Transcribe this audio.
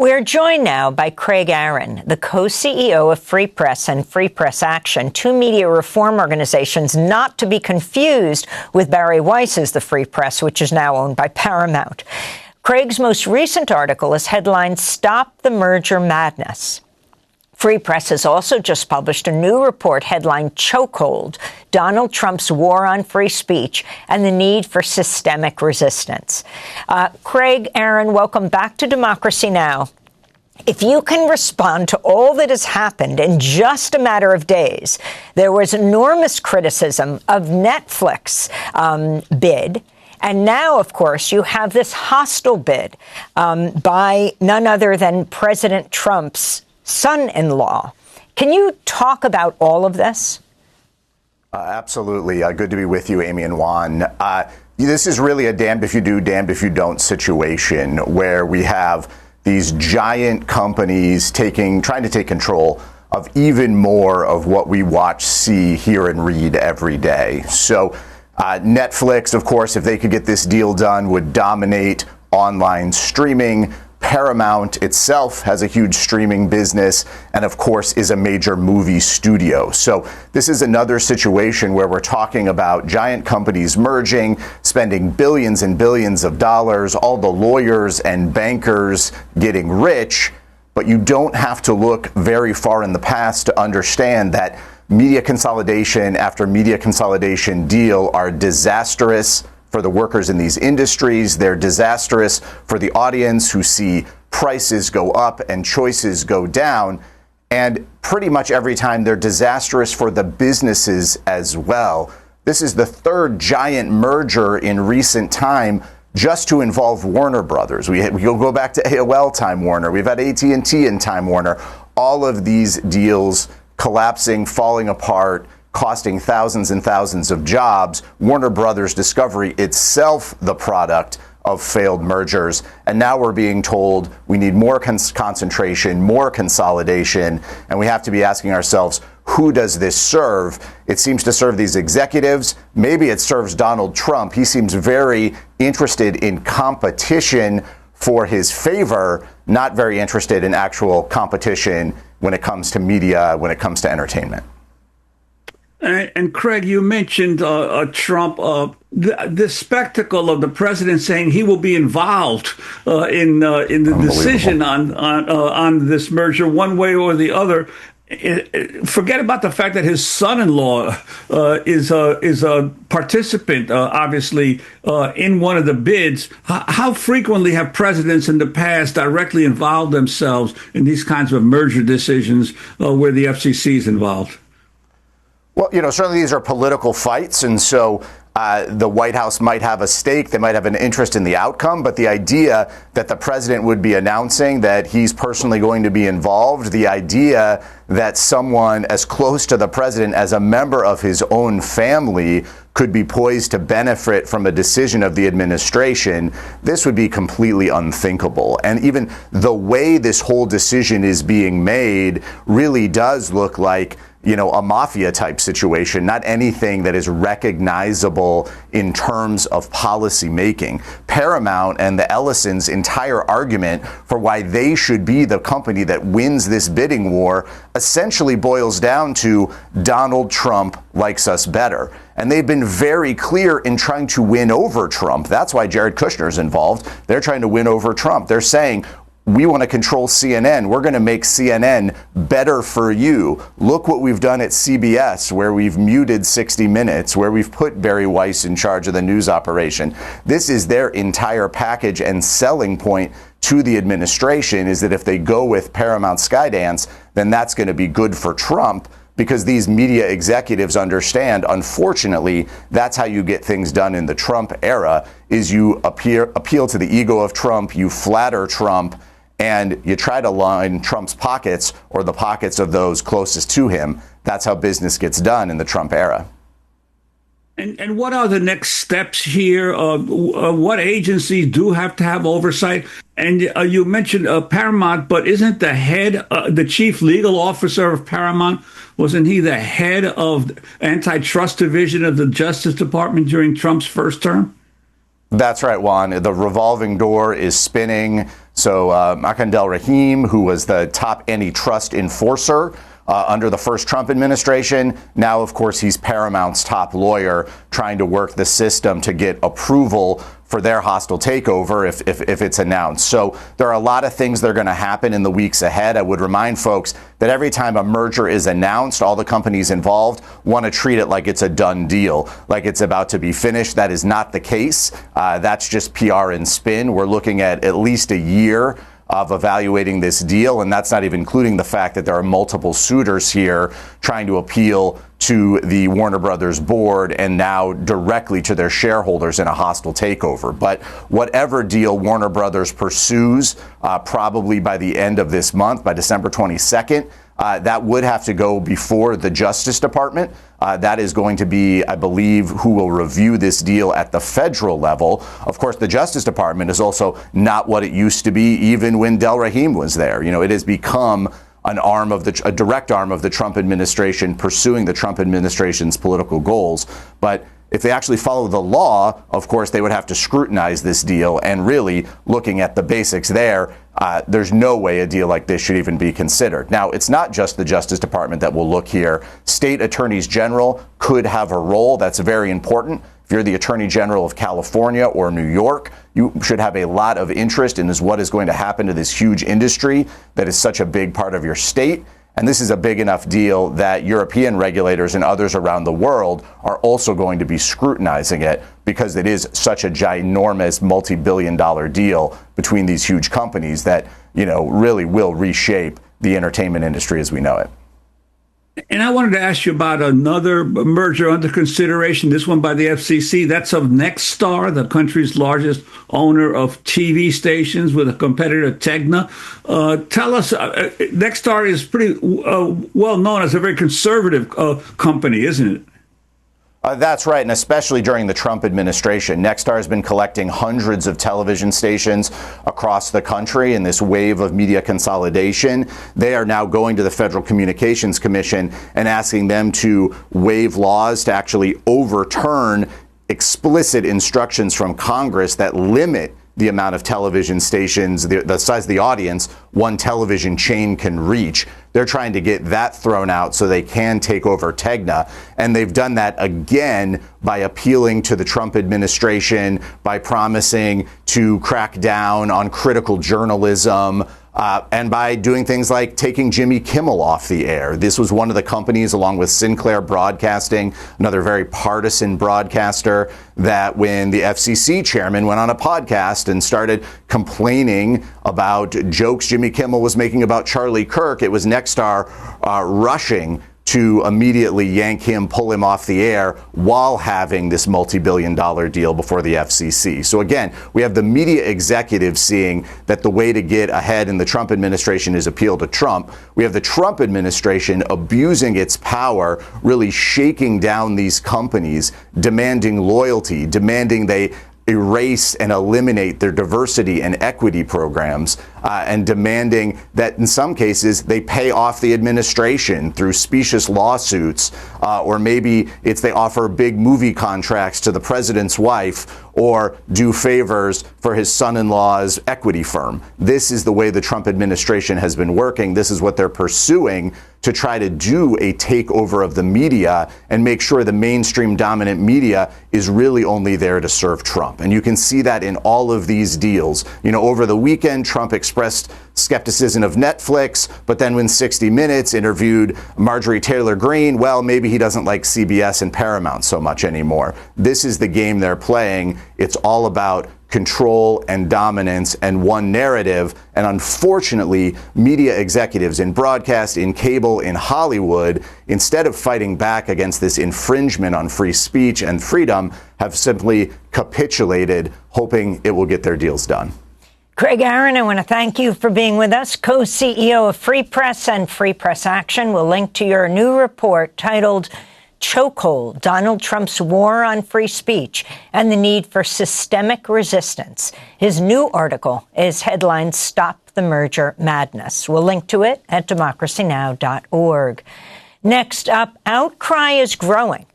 We're joined now by Craig Aaron, the co-CEO of Free Press and Free Press Action, two media reform organizations not to be confused with Barry Weiss's The Free Press, which is now owned by Paramount. Craig's most recent article is headlined, "Stop the Merger Madness." Free Press has also just published a new report headlined "Chokehold: Donald Trump's War on Free Speech and the Need for Systemic Resistance." Craig Aaron, welcome back to Democracy Now! If you can respond to all that has happened in just a matter of days, there was enormous criticism of Netflix bid. And now, of course, you have this hostile bid by none other than President Trump's son-in-law. Can you talk about all of this? Absolutely. Good to be with you, Amy and Juan. This is really a damned if you do, damned if you don't situation where we have these giant companies trying to take control of even more of what we watch, see, hear, and read every day. So Netflix, of course, if they could get this deal done, would dominate online streaming. Paramount itself has a huge streaming business and, of course, is a major movie studio. So this is another situation where we're talking about giant companies merging, spending billions and billions of dollars, all the lawyers and bankers getting rich. But you don't have to look very far in the past to understand that media consolidation after media consolidation deal are disastrous for the workers in these industries. They're disastrous for the audience who see prices go up and choices go down. And pretty much every time they're disastrous for the businesses as well. This is the third giant merger in recent time just to involve Warner Brothers. We'll go back to AOL Time Warner. We've had AT&T and Time Warner. All of these deals collapsing, falling apart, costing thousands and thousands of jobs. Warner Brothers Discovery itself the product of failed mergers. And now we're being told we need more concentration, more consolidation, and we have to be asking ourselves, who does this serve? It seems to serve these executives. Maybe it serves Donald Trump. He seems very interested in competition for his favor, not very interested in actual competition when it comes to media, when it comes to entertainment. And Craig, you mentioned Trump, the spectacle of the president saying he will be involved in the decision on this merger, one way or the other. Forget about the fact that his son-in-law is a participant, obviously, in one of the bids. How frequently have presidents in the past directly involved themselves in these kinds of merger decisions where the FCC is involved? Well, certainly these are political fights, and so the White House might have a stake. They might have an interest in the outcome, but the idea that the president would be announcing that he's personally going to be involved, the idea that someone as close to the president as a member of his own family could be poised to benefit from a decision of the administration, this would be completely unthinkable. And even the way this whole decision is being made really does look like a mafia type situation, not anything that is recognizable in terms of policy making. Paramount and the Ellisons' entire argument for why they should be the company that wins this bidding war essentially boils down to Donald Trump likes us better. And they've been very clear in trying to win over Trump. That's why Jared Kushner's involved. They're trying to win over Trump. They're saying, we want to control CNN. We're going to make CNN better for you. Look what we've done at CBS, where we've muted 60 Minutes, where we've put Barry Weiss in charge of the news operation. This is their entire package and selling point to the administration, is that if they go with Paramount Skydance, then that's going to be good for Trump, because these media executives understand, unfortunately, that's how you get things done in the Trump era, is you appeal to the ego of Trump, you flatter Trump, and you try to line Trump's pockets or the pockets of those closest to him. That's how business gets done in the Trump era. And what are the next steps here? What agencies do have to have oversight? And you mentioned Paramount, but isn't the head, the chief legal officer of Paramount, wasn't he the head of antitrust division of the Justice Department during Trump's first term? That's right, Juan. The revolving door is spinning. So Makan Rahim, who was the top antitrust enforcer under the first Trump administration. Now, of course, he's Paramount's top lawyer trying to work the system to get approval for their hostile takeover if it's announced. So there are a lot of things that are going to happen in the weeks ahead. I would remind folks that every time a merger is announced, all the companies involved want to treat it like it's a done deal, like it's about to be finished. That is not the case. That's just PR and spin. We're looking at least a year of evaluating this deal, and that's not even including the fact that there are multiple suitors here trying to appeal to the Warner Brothers board and now directly to their shareholders in a hostile takeover. But whatever deal Warner Brothers pursues, probably by the end of this month, by December 22nd, that would have to go before the Justice Department. That is going to be, I believe, who will review this deal at the federal level. Of course, the Justice Department is also not what it used to be even when Del Rahim was there. You know, it has become a direct arm of the Trump administration pursuing the Trump administration's political goals. But if they actually follow the law, of course, they would have to scrutinize this deal. And really, looking at the basics there, there's no way a deal like this should even be considered. Now, it's not just the Justice Department that will look here. State attorneys general could have a role. That's very important. If you're the Attorney General of California or New York, you should have a lot of interest in what is going to happen to this huge industry that is such a big part of your state. And this is a big enough deal that European regulators and others around the world are also going to be scrutinizing it because it is such a ginormous multi-billion-dollar deal between these huge companies that, you know, really will reshape the entertainment industry as we know it. And I wanted to ask you about another merger under consideration, this one by the FCC. That's of Nexstar, the country's largest owner of TV stations with a competitor, Tegna. Tell us, Nexstar is pretty well known as a very conservative company, isn't it? That's right, and especially during the Trump administration. Nexstar has been collecting hundreds of television stations across the country in this wave of media consolidation. They are now going to the Federal Communications Commission and asking them to waive laws to actually overturn explicit instructions from Congress that limit the amount of television stations, the size of the audience one television chain can reach. They're trying to get that thrown out so they can take over Tegna. And they've done that again by appealing to the Trump administration, by promising to crack down on critical journalism, and by doing things like taking Jimmy Kimmel off the air. This was one of the companies, along with Sinclair Broadcasting, another very partisan broadcaster, that when the FCC chairman went on a podcast and started complaining about jokes Jimmy Kimmel was making about Charlie Kirk, it was Nexstar rushing to immediately yank him, pull him off the air while having this multi-billion-dollar deal before the FCC. So again, we have the media executives seeing that the way to get ahead in the Trump administration is appeal to Trump. We have the Trump administration abusing its power, really shaking down these companies, demanding loyalty, demanding they erase and eliminate their diversity and equity programs, and demanding that in some cases they pay off the administration through specious lawsuits, or maybe it's they offer big movie contracts to the president's wife or do favors for his son-in-law's equity firm. This is the way the Trump administration has been working. This is what they're pursuing to try to do a takeover of the media and make sure the mainstream dominant media is really only there to serve Trump. And you can see that in all of these deals. You know, over the weekend, Trump expressed skepticism of Netflix, but then when 60 Minutes interviewed Marjorie Taylor Greene, well, maybe he doesn't like CBS and Paramount so much anymore. This is the game they're playing. It's all about control and dominance and one narrative. And unfortunately, media executives in broadcast, in cable, in Hollywood, instead of fighting back against this infringement on free speech and freedom, have simply capitulated, hoping it will get their deals done. Craig Aaron, I want to thank you for being with us, co-CEO of Free Press and Free Press Action. We'll link to your new report titled Chokehold, Donald Trump's War on Free Speech and the Need for Systemic Resistance. His new article is headlined Stop the Merger Madness. We'll link to it at democracynow.org. Next up, outcry is growing